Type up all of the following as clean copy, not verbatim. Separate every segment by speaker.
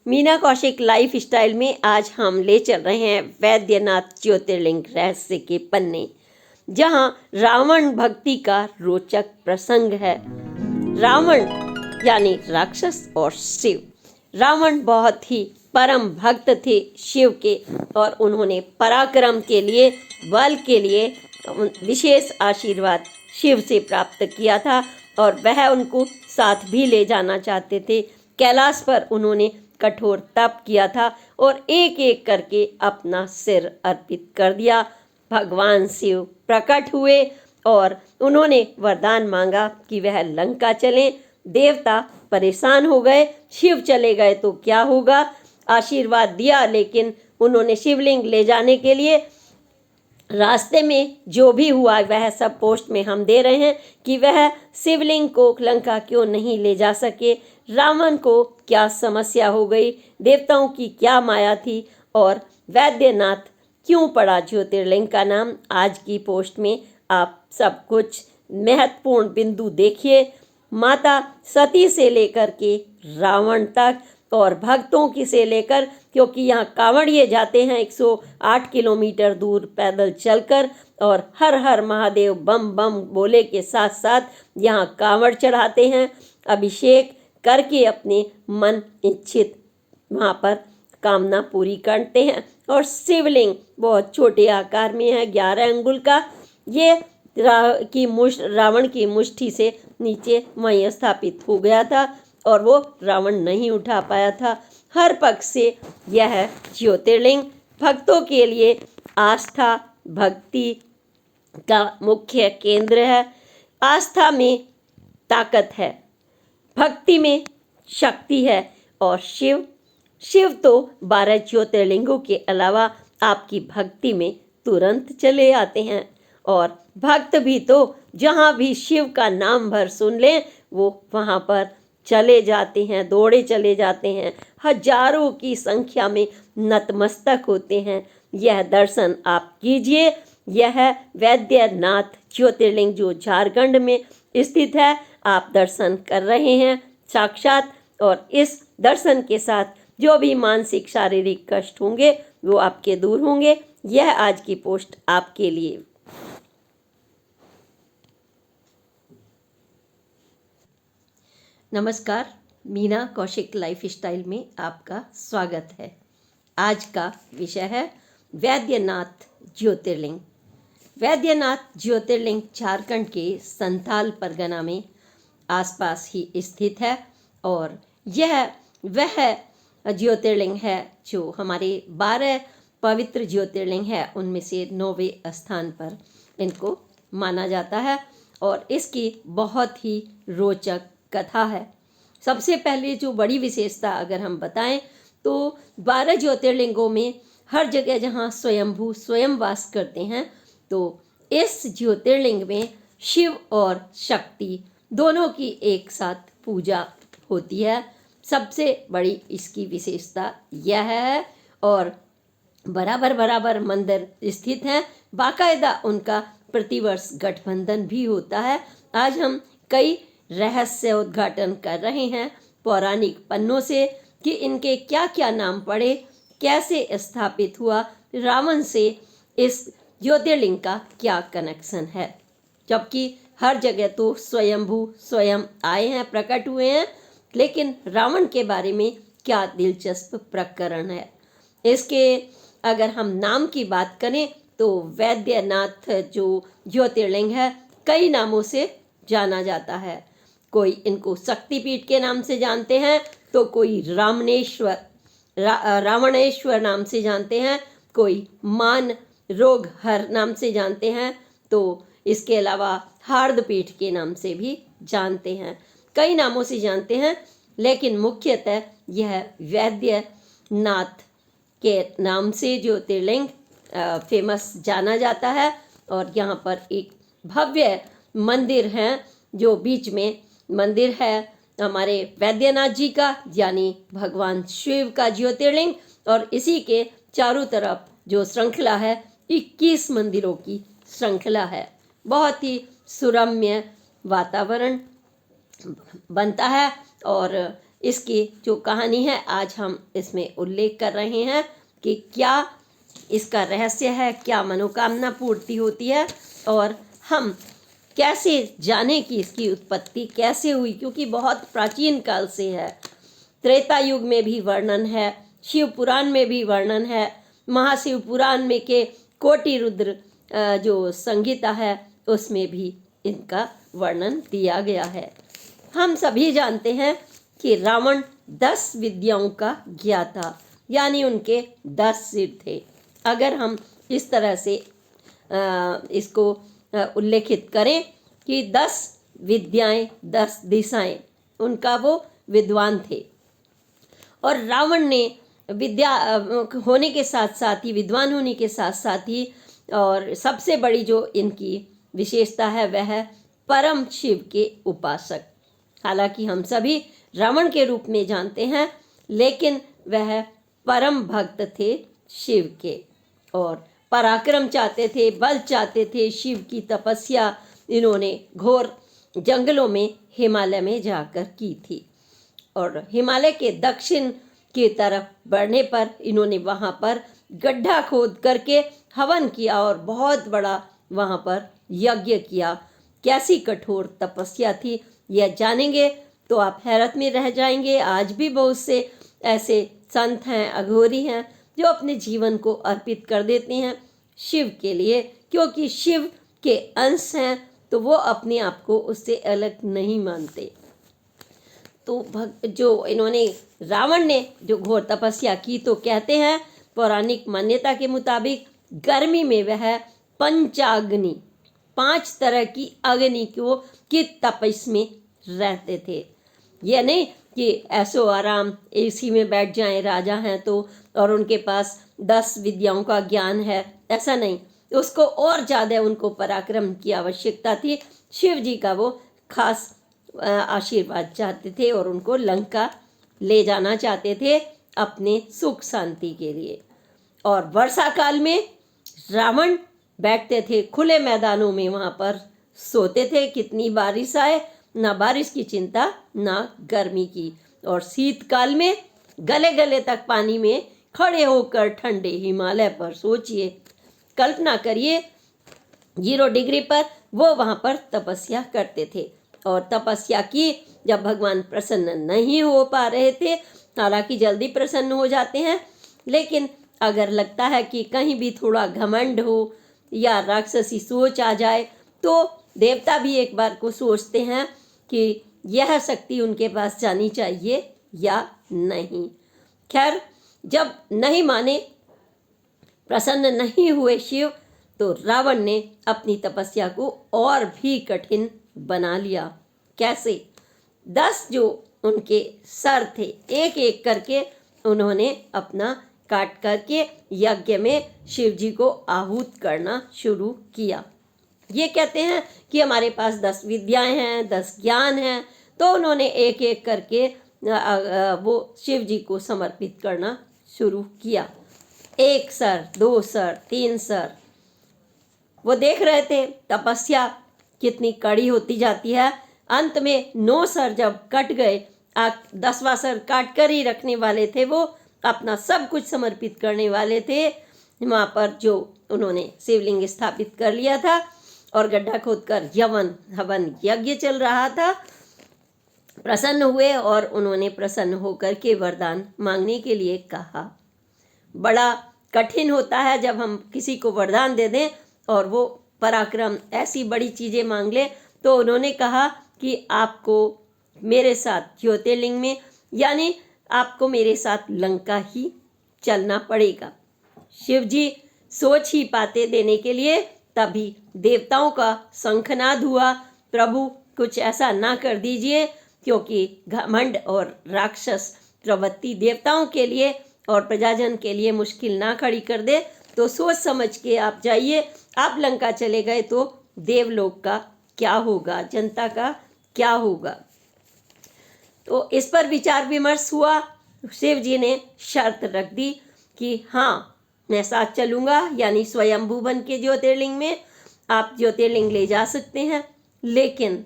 Speaker 1: Meena Kaushik life style में आज हम ले चल रहे हैं वैद्यनाथ ज्योतिर्लिंग रहस्य के पन्ने, जहां रावण भक्ति का रोचक प्रसंग है। रावण यानी राक्षस और शिव। रावण बहुत ही परम भक्त थे शिव के, और उन्होंने पराक्रम के लिए, बल के लिए विशेष आशीर्वाद शिव से प्राप्त किया था, और वह उनको साथ भी ले जाना चाहते थे। कैलाश पर उन्होंने कठोर तप किया था और एक एक करके अपना सिर अर्पित कर दिया। भगवान शिव प्रकट हुए और उन्होंने वरदान मांगा कि वह लंका चलें। देवता परेशान हो गए, शिव चले गए तो क्या होगा। आशीर्वाद दिया, लेकिन उन्होंने शिवलिंग ले जाने के लिए रास्ते में जो भी हुआ वह सब पोस्ट में हम दे रहे हैं कि वह शिवलिंग को लंका क्यों नहीं ले जा सके, रावण को क्या समस्या हो गई, देवताओं की क्या माया थी, और वैद्यनाथ क्यों पड़ा ज्योतिर्लिंग का नाम। आज की पोस्ट में आप सब कुछ महत्वपूर्ण बिंदु देखिए। माता सती से लेकर के रावण तक, और भक्तों की से लेकर, क्योंकि यहाँ कांवड़िए जाते हैं 108 किलोमीटर दूर पैदल चलकर, और हर हर महादेव बम बम बोले के साथ साथ यहाँ कांवड़ चढ़ाते हैं, अभिषेक करके अपने मन इच्छित वहाँ पर कामना पूरी करते हैं। और शिवलिंग बहुत छोटे आकार में है, 11 अंगुल का। ये रावण की मुट्ठी से नीचे वहीं स्थापित हो गया था और वो रावण नहीं उठा पाया था। हर पक्ष से यह ज्योतिर्लिंग भक्तों के लिए आस्था भक्ति का मुख्य केंद्र है। आस्था में ताकत है, भक्ति में शक्ति है, और शिव तो 12 ज्योतिर्लिंगों के अलावा आपकी भक्ति में तुरंत चले आते हैं। और भक्त भी तो जहाँ भी शिव का नाम भर सुन लें वो वहाँ पर चले जाते हैं, दौड़े चले जाते हैं, हजारों की संख्या में नतमस्तक होते हैं। यह दर्शन आप कीजिए। यह वैद्यनाथ ज्योतिर्लिंग जो झारखंड में स्थित है, आप दर्शन कर रहे हैं साक्षात, और इस दर्शन के साथ जो भी मानसिक शारीरिक कष्ट होंगे वो आपके दूर होंगे। यह आज की पोस्ट आपके लिए। नमस्कार, मीना कौशिक लाइफ स्टाइल में आपका स्वागत है। आज का विषय है वैद्यनाथ ज्योतिर्लिंग। वैद्यनाथ ज्योतिर्लिंग झारखंड के संथाल परगना में आसपास ही स्थित है, और यह वह ज्योतिर्लिंग है जो हमारे 12 पवित्र ज्योतिर्लिंग है उनमें से 9वें स्थान पर इनको माना जाता है, और इसकी बहुत ही रोचक कथा है। सबसे पहले जो बड़ी विशेषता अगर हम बताएं तो 12 ज्योतिर्लिंगों में हर जगह जहाँ स्वयंभू स्वयं वास करते हैं, तो इस ज्योतिर्लिंग में शिव और शक्ति दोनों की एक साथ पूजा होती है। सबसे बड़ी इसकी विशेषता यह है, और बराबर बराबर मंदिर स्थित हैं। बाकायदा उनका प्रतिवर्ष गठबंधन भी होता है। आज हम कई रहस्य उद्घाटन कर रहे हैं पौराणिक पन्नों से कि इनके क्या क्या नाम पड़े, कैसे स्थापित हुआ, रावण से इस ज्योतिर्लिंग का क्या कनेक्शन है। जबकि हर जगह तो स्वयंभू स्वयं आए हैं, प्रकट हुए हैं, लेकिन रावण के बारे में क्या दिलचस्प प्रकरण है। इसके अगर हम नाम की बात करें तो वैद्यनाथ जो ज्योतिर्लिंग है कई नामों से जाना जाता है। कोई इनको शक्तिपीठ के नाम से जानते हैं, तो कोई रावणेश्वर नाम से जानते हैं, कोई मान रोग हर नाम से जानते हैं, तो इसके अलावा हार्दपीठ के नाम से भी जानते हैं। कई नामों से जानते हैं, लेकिन मुख्यतः यह वैद्यनाथ के नाम से ज्योतिर्लिंग फेमस जाना जाता है। और यहाँ पर एक भव्य मंदिर है, जो बीच में मंदिर है हमारे वैद्यनाथ जी का, यानी भगवान शिव का ज्योतिर्लिंग, और इसी के चारों तरफ जो श्रृंखला है 21 मंदिरों की श्रृंखला है। बहुत ही सुरम्य वातावरण बनता है, और इसकी जो कहानी है आज हम इसमें उल्लेख कर रहे हैं कि क्या इसका रहस्य है, क्या मनोकामना पूर्ति होती है और हम कैसे जाने कि इसकी उत्पत्ति कैसे हुई, क्योंकि बहुत प्राचीन काल से है। त्रेता युग में भी वर्णन है, शिव पुराण में भी वर्णन है, महाशिव पुराण में के कोटि रुद्र जो संगीता है उसमें भी इनका वर्णन दिया गया है। हम सभी जानते हैं कि रावण 10 विद्याओं का ज्ञाता, यानी उनके 10 सिर थे। अगर हम इस तरह से इसको उल्लेखित करें कि 10 विद्याएं 10 दिशाएं, उनका वो विद्वान थे। और रावण ने विद्या होने के साथ साथ ही, विद्वान होने के साथ साथ ही, और सबसे बड़ी जो इनकी विशेषता है वह है परम शिव के उपासक। हालांकि हम सभी रावण के रूप में जानते हैं, लेकिन वह परम भक्त थे शिव के और पराक्रम चाहते थे, बल चाहते थे। शिव की तपस्या इन्होंने घोर जंगलों में, हिमालय में जाकर की थी और हिमालय के दक्षिण की तरफ बढ़ने पर इन्होंने वहाँ पर गड्ढा खोद करके हवन किया और बहुत बड़ा वहाँ पर यज्ञ किया। कैसी कठोर तपस्या थी यह जानेंगे तो आप हैरत में रह जाएंगे। आज भी बहुत से ऐसे संत हैं, अघोरी हैं जो अपने जीवन को अर्पित कर देते हैं शिव के लिए, क्योंकि शिव के अंश हैं तो वो अपने आप को उससे अलग नहीं मानते। तो जो इन्होंने, रावण ने जो घोर तपस्या की, तो कहते हैं पौराणिक मान्यता के मुताबिक गर्मी में वह पंचाग्नि, 5 तरह की अग्नि की तपस में रहते थे। यह नहीं कि ऐसो आराम एसी में बैठ जाएं, राजा हैं तो, और उनके पास 10 विद्याओं का ज्ञान है, ऐसा नहीं। उसको और ज़्यादा उनको पराक्रम की आवश्यकता थी। शिव जी का वो खास आशीर्वाद चाहते थे और उनको लंका ले जाना चाहते थे अपने सुख शांति के लिए। और वर्षा काल में रावण बैठते थे खुले मैदानों में, वहाँ पर सोते थे। कितनी बारिश आए, ना बारिश की चिंता ना गर्मी की। और शीतकाल में गले गले तक पानी में खड़े होकर ठंडे हिमालय पर, सोचिए, कल्पना करिए, 0 डिग्री पर वो वहाँ पर तपस्या करते थे। और तपस्या की जब भगवान प्रसन्न नहीं हो पा रहे थे, हालांकि जल्दी प्रसन्न हो जाते हैं, लेकिन अगर लगता है कि कहीं भी थोड़ा घमंड हो या राक्षसी सोच आ जाए तो देवता भी एक बार को सोचते हैं कि यह शक्ति उनके पास जानी चाहिए या नहीं। खैर, जब नहीं माने, प्रसन्न नहीं हुए शिव, तो रावण ने अपनी तपस्या को और भी कठिन बना लिया। कैसे? 10 जो उनके सर थे, एक एक करके उन्होंने अपना काट करके यज्ञ में शिव जी को आहूत करना शुरू किया। ये कहते हैं कि हमारे पास 10 विद्याएं हैं, 10 ज्ञान हैं, तो उन्होंने एक एक करके वो शिव जी को समर्पित करना शुरू किया। 1 सर, 2 सर, 3 सर। वो देख रहे थे तपस्या कितनी कड़ी होती जाती है। अंत में 9 सर जब कट गए, 10वां सर काट कर ही रखने वाले थे, वो अपना सब कुछ समर्पित करने वाले थे। वहाँ पर जो उन्होंने शिवलिंग स्थापित कर लिया था और गड्ढा खोदकर यवन हवन यज्ञ चल रहा था। प्रसन्न हुए और उन्होंने प्रसन्न होकर के वरदान मांगने के लिए कहा। बड़ा कठिन होता है जब हम किसी को वरदान दे दें और वो पराक्रम ऐसी बड़ी चीज़ें मांग ले। तो उन्होंने कहा कि आपको मेरे साथ ज्योतिर्लिंग में, यानी आपको मेरे साथ लंका ही चलना पड़ेगा। शिव जी सोच ही पाते देने के लिए, तभी देवताओं का शंखनाद हुआ, प्रभु कुछ ऐसा ना कर दीजिए, क्योंकि घमंड और राक्षस प्रवृत्ति देवताओं के लिए और प्रजाजन के लिए मुश्किल ना खड़ी कर दे। तो सोच समझ के आप जाइए। आप लंका चले गए तो देवलोक का क्या होगा, जनता का क्या होगा। तो इस पर विचार विमर्श हुआ। शिव जी ने शर्त रख दी कि हाँ, मैं साथ चलूँगा, यानी स्वयंभू बन के ज्योतिर्लिंग में आप ज्योतिर्लिंग ले जा सकते हैं, लेकिन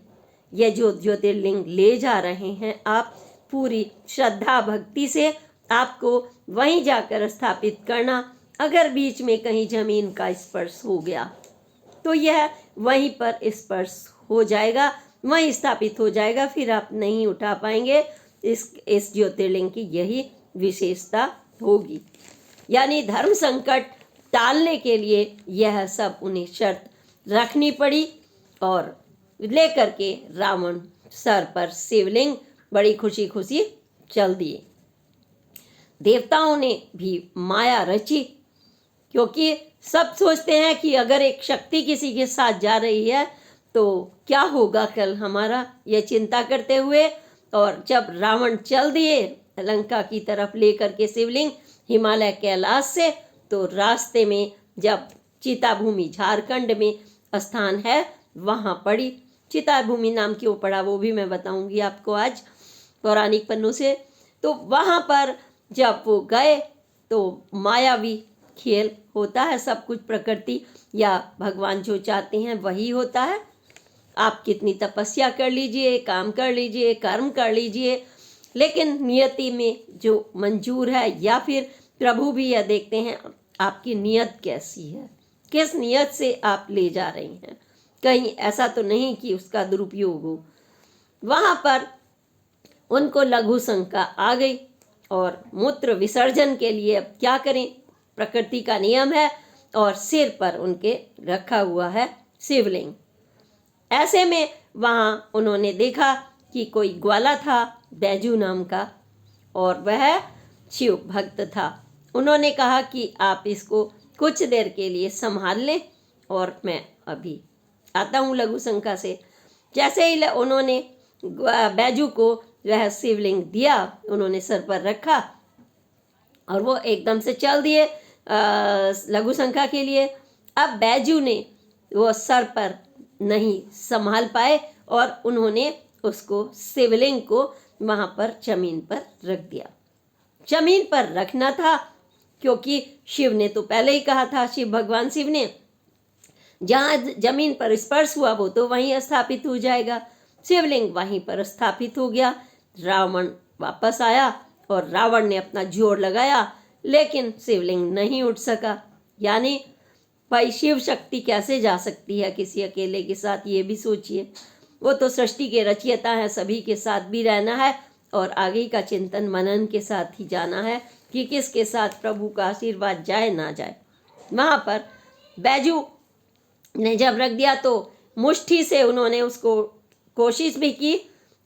Speaker 1: यह जो ज्योतिर्लिंग ले जा रहे हैं आप, पूरी श्रद्धा भक्ति से आपको वहीं जाकर स्थापित करना। अगर बीच में कहीं जमीन का स्पर्श हो गया तो यह वहीं पर स्पर्श हो जाएगा, वहीं स्थापित हो जाएगा, फिर आप नहीं उठा पाएंगे। इस ज्योतिर्लिंग की यही विशेषता होगी। यानी धर्म संकट टालने के लिए यह सब उन्हें शर्त रखनी पड़ी और लेकर के रावण सर पर शिवलिंग बड़ी खुशी खुशी चल दिए। देवताओं ने भी माया रची, क्योंकि सब सोचते हैं कि अगर एक शक्ति किसी के साथ जा रही है तो क्या होगा कल हमारा, ये चिंता करते हुए। और जब रावण चल दिए लंका की तरफ लेकर के शिवलिंग हिमालय कैलाश से, तो रास्ते में जब चिताभूमि झारखंड में स्थान है वहाँ पड़ी। चिताभूमि नाम क्यों पड़ा वो भी मैं बताऊंगी आपको आज पौराणिक पन्नों से। तो वहाँ पर जब वो गए तो मायावी खेल होता है, सब कुछ प्रकृति या भगवान जो चाहते हैं वही होता है। आप कितनी तपस्या कर लीजिए, काम कर लीजिए, कर्म कर लीजिए, लेकिन नियति में जो मंजूर है, या फिर प्रभु भी यह देखते हैं आपकी नियत कैसी है, किस नियत से आप ले जा रही हैं, कहीं ऐसा तो नहीं कि उसका दुरुपयोग हो। वहाँ पर उनको लघु शंका आ गई और मूत्र विसर्जन के लिए अब क्या करें, प्रकृति का नियम है और सिर पर उनके रखा हुआ है शिवलिंग। ऐसे में वहाँ उन्होंने देखा कि कोई ग्वाला था बैजू नाम का, और वह शिव भक्त था। उन्होंने कहा कि आप इसको कुछ देर के लिए संभाल लें और मैं अभी आता हूँ लघु शंका से। जैसे ही उन्होंने बैजू को वह शिवलिंग दिया, उन्होंने सर पर रखा और वो एकदम से चल दिए लघु शंका के लिए। अब बैजू ने वो सर पर नहीं संभाल पाए और उन्होंने उसको शिवलिंग को वहाँ पर जमीन पर रख दिया। जमीन पर रखना था क्योंकि शिव ने तो पहले ही कहा था, शिव भगवान शिव ने, जहाँ जमीन पर स्पर्श हुआ वो तो वहीं स्थापित हो जाएगा। शिवलिंग वहीं पर स्थापित हो गया। रावण वापस आया और रावण ने अपना जोर लगाया, लेकिन शिवलिंग नहीं उठ सका। यानी भाई शिव शक्ति कैसे जा सकती है किसी अकेले के साथ, ये भी सोचिए। वो तो सृष्टि के रचयिता है, सभी के साथ भी रहना है और आगे का चिंतन मनन के साथ ही जाना है कि किसके साथ प्रभु का आशीर्वाद जाए ना जाए। वहाँ पर बैजू ने जब रख दिया तो मुट्ठी से उन्होंने उसको कोशिश भी की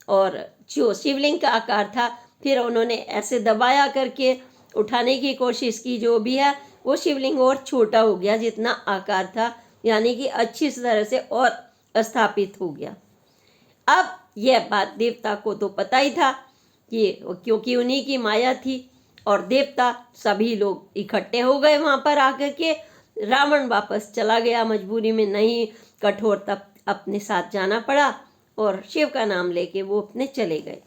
Speaker 1: और जो शिवलिंग का आकार था फिर उन्होंने ऐसे दबाया करके उठाने की कोशिश की, जो भी है वो शिवलिंग और छोटा हो गया जितना आकार था, यानी कि अच्छी तरह से और स्थापित हो गया। अब यह बात देवता को तो पता ही था कि क्योंकि उन्हीं की माया थी और देवता सभी लोग इकट्ठे हो गए वहाँ पर आकर के। रावण वापस चला गया, मजबूरी में नहीं, कठोर तप अपने साथ जाना पड़ा और शिव का नाम लेके वो अपने चले गए।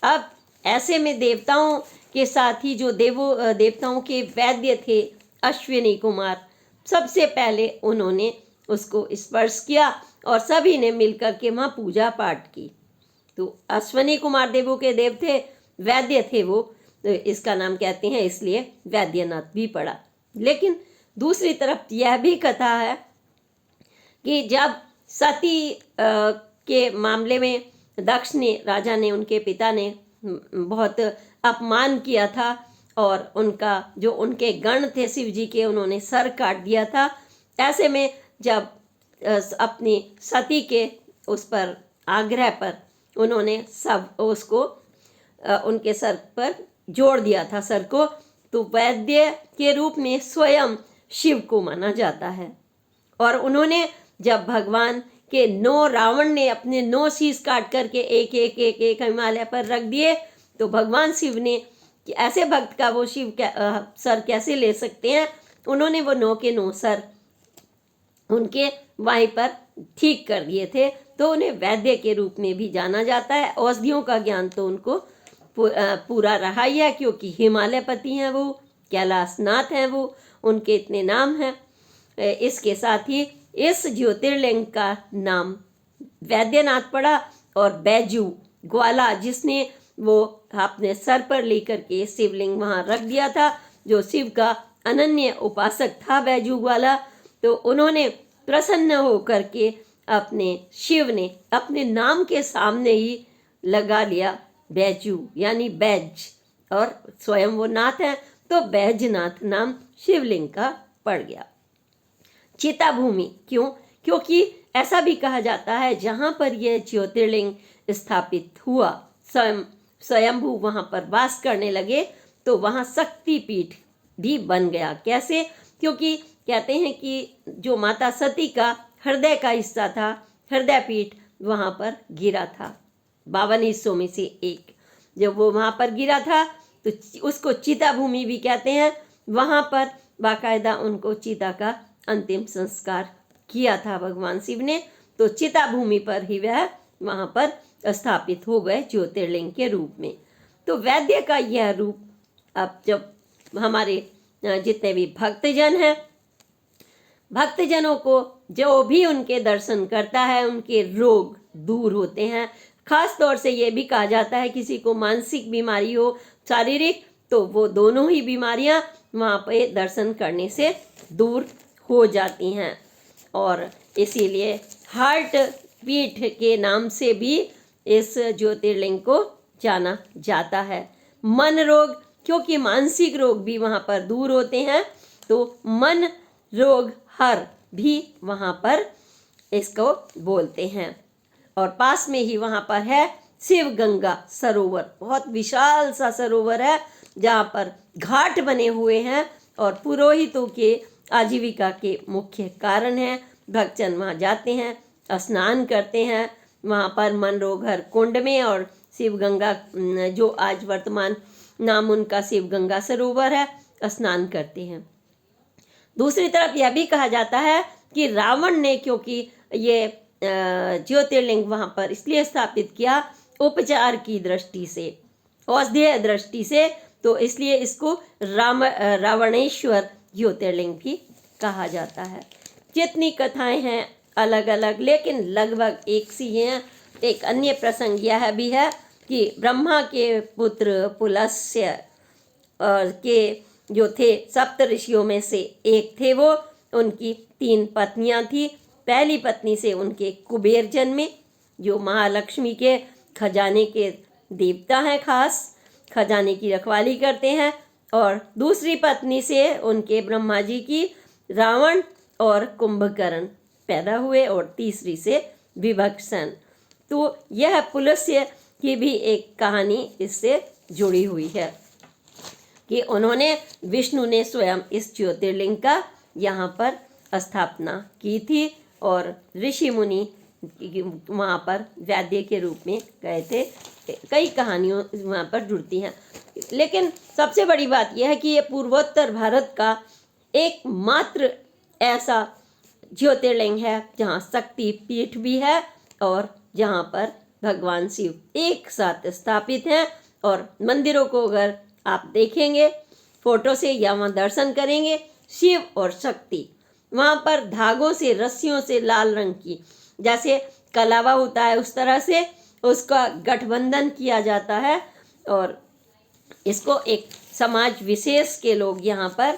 Speaker 1: अब ऐसे में देवताओं के साथ ही जो देवताओं के वैद्य थे अश्विनी कुमार, सबसे पहले उन्होंने उसको स्पर्श किया और सभी ने मिलकर के वहाँ पूजा पाठ की। तो अश्विनी कुमार देवों के देव थे, वैद्य थे वो, तो इसका नाम कहते हैं, इसलिए वैद्यनाथ भी पड़ा। लेकिन दूसरी तरफ यह भी कथा है कि जब सती के मामले में दक्ष ने, राजा ने, उनके पिता ने बहुत अपमान किया था और उनका जो उनके गण थे शिव जी के, उन्होंने सर काट दिया था। ऐसे में जब अपनी सती के उस पर आग्रह पर उन्होंने सब उसको उनके सर पर जोड़ दिया था सर को, तो वैद्य के रूप में स्वयं शिव को माना जाता है। और उन्होंने जब भगवान के 9 रावण ने अपने 9 शीश काट करके एक एक एक एक हिमालय पर रख दिए, तो भगवान शिव ने कि ऐसे भक्त का वो शिव सर कैसे ले सकते हैं, उन्होंने वो 9 के 9 सर उनके वहीं पर ठीक कर दिए थे। तो उन्हें वैद्य के रूप में भी जाना जाता है। औषधियों का ज्ञान तो उनको पूरा रहा ही है, क्योंकि हिमालयपति हैं वो, कैलाशनाथ हैं वो, उनके इतने नाम हैं। इसके साथ ही इस ज्योतिर्लिंग का नाम वैद्यनाथ पड़ा और बैजू ग्वाला, जिसने वो अपने सर पर लेकर के शिवलिंग वहाँ रख दिया था। जो शिव का अनन्य उपासक था बैजू वाला, तो उन्होंने प्रसन्न होकर के अपने शिव ने अपने नाम के सामने ही लगा लिया बैजू, यानी बैज, और स्वयं वो नाथ है तो बैजनाथ नाम शिवलिंग का पड़ गया। चिता भूमि क्यों? क्योंकि ऐसा भी कहा जाता है जहाँ पर यह ज्योतिर्लिंग स्थापित हुआ, स्वयंभू वहाँ पर वास करने लगे, तो वहाँ शक्ति पीठ भी बन गया। कैसे? क्योंकि कहते हैं कि जो माता सती का हृदय का हिस्सा था, हृदय पीठ वहाँ पर गिरा था, 52 हिस्सों में से एक। जब वो वहाँ पर गिरा था तो उसको चिता भूमि भी कहते हैं। वहाँ पर बाकायदा उनको चिता का अंतिम संस्कार किया था भगवान शिव ने, तो चिता भूमि पर ही वह वहाँ पर स्थापित हो गए ज्योतिर्लिंग के रूप में। तो वैद्य का यह रूप, अब जब हमारे जितने भी भक्तजन हैं, भक्तजनों को जो भी उनके दर्शन करता है उनके रोग दूर होते हैं। खास तौर से ये भी कहा जाता है किसी को मानसिक बीमारी हो, शारीरिक, तो वो दोनों ही बीमारियां वहाँ पे दर्शन करने से दूर हो जाती हैं। और इसीलिए हार्ट पीठ के नाम से भी इस ज्योतिर्लिंग को जाना जाता है। मन रोग, क्योंकि मानसिक रोग भी वहाँ पर दूर होते हैं, तो मन रोग हर भी वहाँ पर इसको बोलते हैं। और पास में ही वहाँ पर है शिव गंगा सरोवर, बहुत विशाल सा सरोवर है जहाँ पर घाट बने हुए हैं और पुरोहितों के आजीविका के मुख्य कारण हैं। भक्तजन वहाँ जाते हैं, स्नान करते हैं वहाँ पर मनरोघर कुंड में, और शिव गंगा, जो आज वर्तमान नाम उनका शिव गंगा सरोवर है, स्नान करते हैं। दूसरी तरफ यह भी कहा जाता है कि रावण ने, क्योंकि ये ज्योतिर्लिंग वहाँ पर इसलिए स्थापित किया उपचार की दृष्टि से, औषधीय दृष्टि से, तो इसलिए इसको रावणेश्वर ज्योतिर्लिंग भी कहा जाता है। जितनी कथाएं हैं अलग अलग, लेकिन लगभग एक सी हैं। एक अन्य प्रसंग यह भी है कि ब्रह्मा के पुत्र पुलस्त्य के जो थे सप्त ऋषियों में से एक थे वो, उनकी 3 पत्नियां थी। पहली पत्नी से उनके कुबेर जन्मे, जो महालक्ष्मी के खजाने के देवता हैं, खास खजाने की रखवाली करते हैं। और दूसरी पत्नी से उनके ब्रह्मा जी की रावण और कुंभकर्ण पैदा हुए, और तीसरी से विभीषण। तो यह पुलस्त्य की भी एक कहानी इससे जुड़ी हुई है कि उन्होंने, विष्णु ने स्वयं इस ज्योतिर्लिंग का यहाँ पर स्थापना की थी, और ऋषि मुनि वहाँ पर वैद्य के रूप में गए थे। कई कहानियों वहाँ पर जुड़ती हैं, लेकिन सबसे बड़ी बात यह है कि ये पूर्वोत्तर भारत का एकमात्र ऐसा ज्योतिर्लिंग है जहाँ शक्ति पीठ भी है और जहाँ पर भगवान शिव एक साथ स्थापित हैं। और मंदिरों को अगर आप देखेंगे फोटो से या वहाँ दर्शन करेंगे, शिव और शक्ति वहाँ पर धागों से, रस्सियों से, लाल रंग की जैसे कलावा होता है उस तरह से उसका गठबंधन किया जाता है। और इसको एक समाज विशेष के लोग यहाँ पर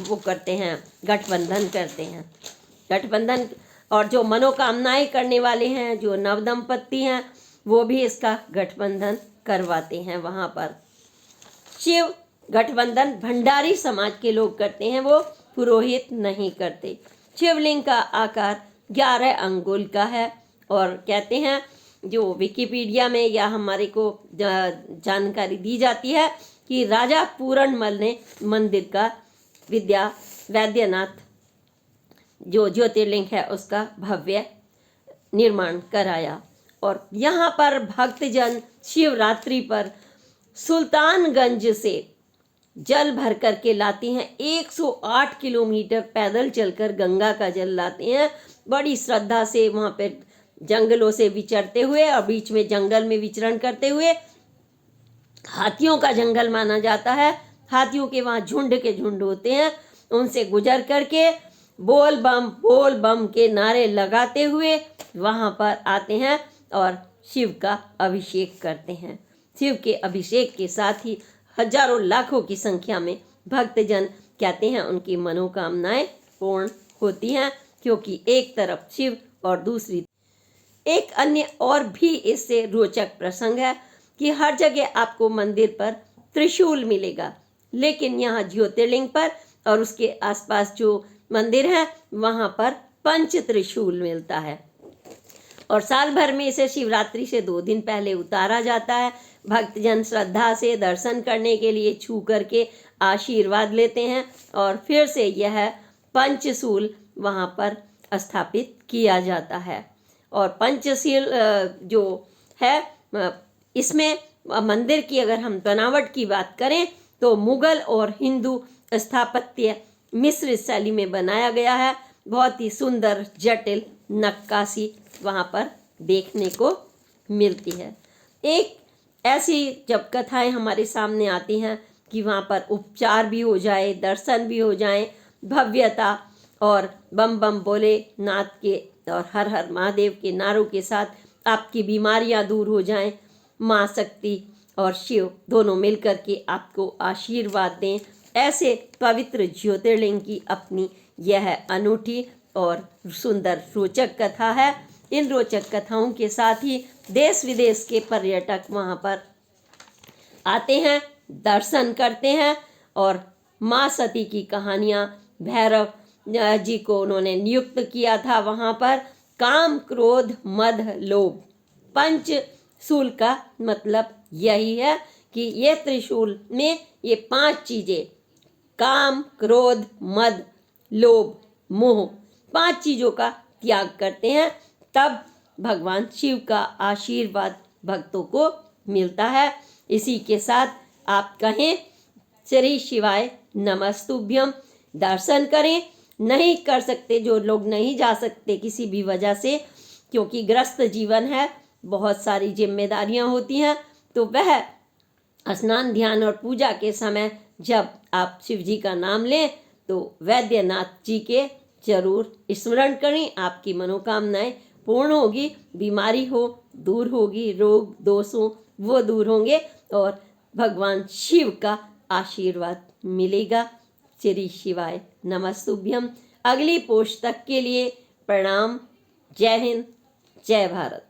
Speaker 1: वो करते हैं, गठबंधन करते हैं। गठबंधन, और जो मनोकामनाएं करने वाले हैं, जो नवदंपति हैं, वो भी इसका गठबंधन करवाते हैं वहाँ पर। शिव गठबंधन भंडारी समाज के लोग करते हैं, वो पुरोहित नहीं करते। शिवलिंग का आकार 11 अंगुल का है, और कहते हैं जो विकिपीडिया में या हमारे को जानकारी दी जाती है कि राजा पूरणमल ने मंदिर का वैद्यनाथ जो ज्योतिर्लिंग है उसका भव्य निर्माण कराया। और यहाँ पर भक्तजन शिवरात्रि पर सुल्तानगंज से जल भर करके लाते हैं। 108 किलोमीटर पैदल चलकर गंगा का जल लाते हैं, बड़ी श्रद्धा से वहाँ पे जंगलों से विचरते हुए, और बीच में जंगल में विचरण करते हुए। हाथियों का जंगल माना जाता है, हाथियों के वहाँ झुंड के झुंड होते हैं, उनसे गुजर करके बोल बम के नारे लगाते हुए वहाँ पर आते हैं और शिव का अभिषेक करते हैं। शिव के अभिषेक के साथ ही हजारों लाखों की संख्या में भक्तजन कहते हैं उनकी मनोकामनाएं पूर्ण होती हैं, क्योंकि एक तरफ शिव और दूसरी एक अन्य और भी इससे रोचक प्रसंग है कि हर जगह आपको मंदिर पर त्रिशूल मिलेगा, लेकिन यहाँ ज्योतिर्लिंग पर और उसके आसपास जो मंदिर है वहाँ पर पंच त्रिशूल मिलता है। और साल भर में इसे शिवरात्रि से 2 दिन पहले उतारा जाता है। भक्तजन श्रद्धा से दर्शन करने के लिए छू करके आशीर्वाद लेते हैं और फिर से यह पंचशूल वहाँ पर स्थापित किया जाता है। और पंचशील जो है इसमें मंदिर की अगर हम बनावट की बात करें तो मुगल और हिंदू स्थापत्य मिश्रित शैली में बनाया गया है। बहुत ही सुंदर जटिल नक्काशी वहाँ पर देखने को मिलती है। एक ऐसी जब कथाएं हमारे सामने आती हैं कि वहाँ पर उपचार भी हो जाए, दर्शन भी हो जाए, भव्यता और बम बम बोले नाथ के और हर हर महादेव के नारों के साथ आपकी बीमारियां दूर हो जाएं, माँ शक्ति और शिव दोनों मिलकर के आपको आशीर्वाद दें, ऐसे पवित्र ज्योतिर्लिंग की अपनी यह अनूठी और सुंदर रोचक कथा है। इन रोचक कथाओं के साथ ही देश विदेश के पर्यटक वहाँ पर आते हैं, दर्शन करते हैं और माँ सती की कहानियाँ, भैरव जी को उन्होंने नियुक्त किया था वहाँ पर। काम क्रोध मद लोभ पंचशूल का मतलब यही है कि ये त्रिशूल में ये 5 चीजें काम क्रोध मद लोभ मोह 5 चीजों का त्याग करते हैं, तब भगवान शिव का आशीर्वाद भक्तों को मिलता है। इसी के साथ आप कहें श्री शिवाय नमस्तुभ्यम, दर्शन करें। नहीं कर सकते जो लोग नहीं जा सकते किसी भी वजह से, क्योंकि ग्रस्त जीवन है, बहुत सारी जिम्मेदारियां होती हैं, तो वह स्नान ध्यान और पूजा के समय जब आप शिव जी का नाम लें तो वैद्यनाथ जी के जरूर स्मरण करें। आपकी मनोकामनाएं पूर्ण होगी, बीमारी हो दूर होगी, रोग दोष हो वो दूर होंगे और भगवान शिव का आशीर्वाद मिलेगा। श्री शिवाय नमस्तुभ्यम। अगली पोस्ट तक के लिए प्रणाम। जय हिंद, जय भारत।